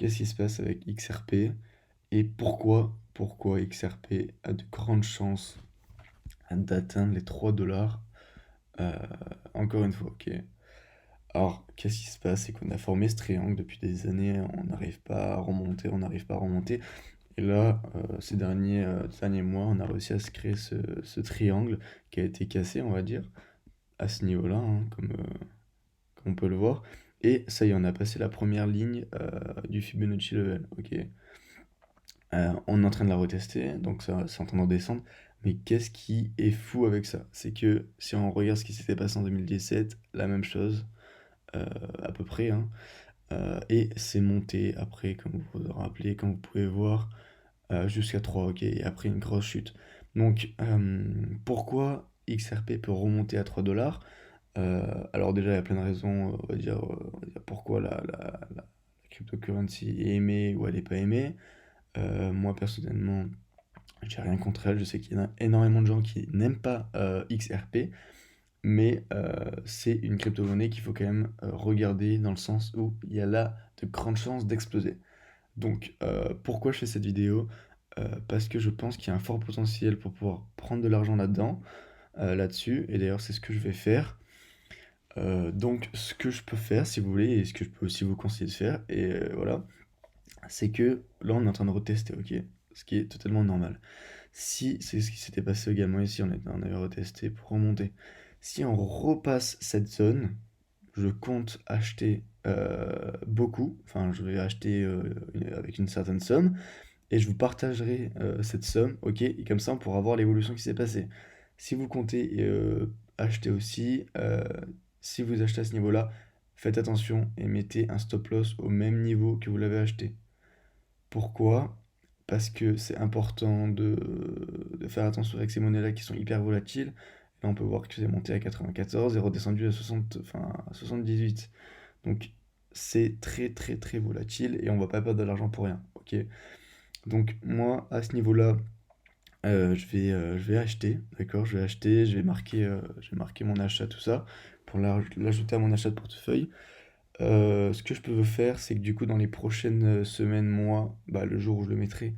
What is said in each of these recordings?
qu'est-ce qui se passe avec XRP et pourquoi XRP a de grandes chances d'atteindre les 3 $. Encore une fois, ok. Alors, qu'est-ce qui se passe? C'est qu'on a formé ce triangle depuis des années, on n'arrive pas à remonter, on n'arrive pas à remonter. Et là, ces derniers mois, on a réussi à se créer ce triangle qui a été cassé, on va dire, à ce niveau-là, hein, comme on peut le voir. Et ça y est, on a passé la première ligne du Fibonacci level, ok. On est en train de la retester, donc ça, c'est en train de descendre. Mais qu'est-ce qui est fou avec ça? C'est que si on regarde ce qui s'était passé en 2017, la même chose, euh, à peu près, hein. Et c'est monté après, comme vous vous en rappelez, comme vous pouvez voir, jusqu'à 3, ok, et après une grosse chute. Donc, pourquoi XRP peut remonter à 3 $? Alors déjà, il y a plein de raisons, on va dire pourquoi la cryptocurrency est aimée ou elle n'est pas aimée. Moi, personnellement, j'ai rien contre elle. Je sais qu'il y en a énormément de gens qui n'aiment pas XRP, mais c'est une crypto-monnaie qu'il faut quand même regarder dans le sens où il y a là de grandes chances d'exploser. Donc, pourquoi je fais cette vidéo? Parce que je pense qu'il y a un fort potentiel pour pouvoir prendre de l'argent là-dedans, là-dessus, et d'ailleurs c'est ce que je vais faire. Donc, ce que je peux faire, si vous voulez, et ce que je peux aussi vous conseiller de faire, et voilà, c'est que là on est en train de retester, ok? Ce qui est totalement normal. Si c'est ce qui s'était passé également ici, on avait retesté pour remonter. Si on repasse cette zone, je compte acheter beaucoup, enfin je vais acheter avec une certaine somme, et je vous partagerai cette somme, ok? Et comme ça on pourra voir l'évolution qui s'est passée. Si vous comptez acheter aussi, si vous achetez à ce niveau-là, faites attention et mettez un stop loss au même niveau que vous l'avez acheté. Pourquoi? Parce que c'est important de faire attention avec ces monnaies-là qui sont hyper volatiles. Là, on peut voir que c'est monté à 94 et redescendu à 60, enfin, à 78. Donc, c'est très très très volatile et on va pas perdre de l'argent pour rien. Ok? Donc, moi, à ce niveau-là, je vais acheter, d'accord? Je vais acheter, je vais marquer mon achat, tout ça, pour l'ajouter à mon achat de portefeuille. Ce que je peux faire, c'est que du coup, dans les prochaines semaines, mois, bah, le jour où je le mettrai,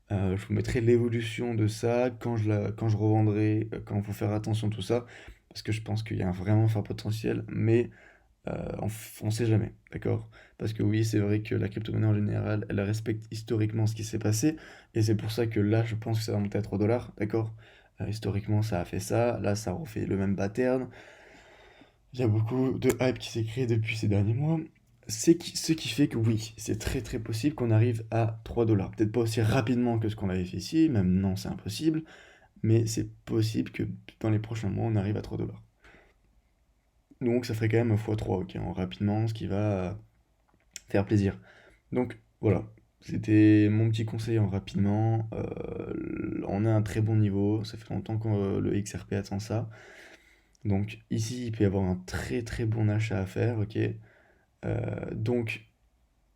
je vous mettrai l'évolution de ça, quand je revendrai, quand il faut faire attention, tout ça, parce que je pense qu'il y a un vraiment fort potentiel, mais on sait jamais, d'accord? Parce que oui, c'est vrai que la crypto-monnaie en général, elle respecte historiquement ce qui s'est passé, et c'est pour ça que là, je pense que ça va monter à 3 $, d'accord? Historiquement, ça a fait ça, là, ça refait le même pattern. Il y a beaucoup de hype qui s'est créé depuis ces derniers mois. Ce qui fait que oui, c'est très très possible qu'on arrive à 3 $. Peut-être pas aussi rapidement que ce qu'on avait fait ici, même non, c'est impossible, mais c'est possible que dans les prochains mois, on arrive à 3 $. Donc ça ferait quand même x3, ok, en rapidement, ce qui va faire plaisir. Donc voilà, c'était mon petit conseil en rapidement. On a un très bon niveau, ça fait longtemps que le XRP attend ça. Donc ici, il peut y avoir un très très bon achat à faire, ok. Donc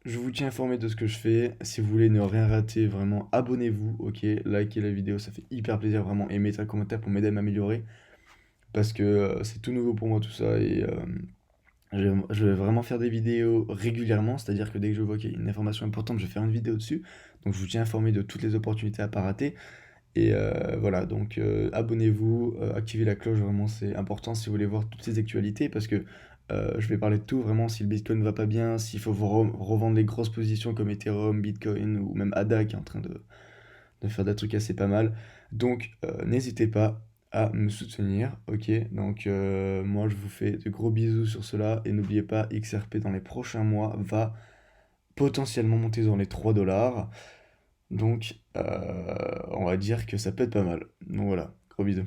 je vous tiens informé de ce que je fais. Si vous voulez ne rien rater, vraiment abonnez-vous, ok. Likez la vidéo, ça fait hyper plaisir vraiment. Et mettez un commentaire pour m'aider à m'améliorer. Parce que c'est tout nouveau pour moi tout ça. Et je vais vraiment faire des vidéos régulièrement. C'est-à-dire que dès que je vois qu'il y a une information importante, je vais faire une vidéo dessus. Donc je vous tiens informé de toutes les opportunités à pas rater. Et voilà, donc abonnez-vous, activez la cloche, vraiment c'est important si vous voulez voir toutes ces actualités parce que je vais parler de tout, vraiment si le Bitcoin ne va pas bien, s'il faut revendre les grosses positions comme Ethereum, Bitcoin ou même ADA qui est en train de faire des trucs assez pas mal. Donc n'hésitez pas à me soutenir, ok? Donc moi je vous fais de gros bisous sur cela et n'oubliez pas, XRP dans les prochains mois va potentiellement monter dans les 3 $. Donc, on va dire que ça peut être pas mal. Donc voilà, gros bisous.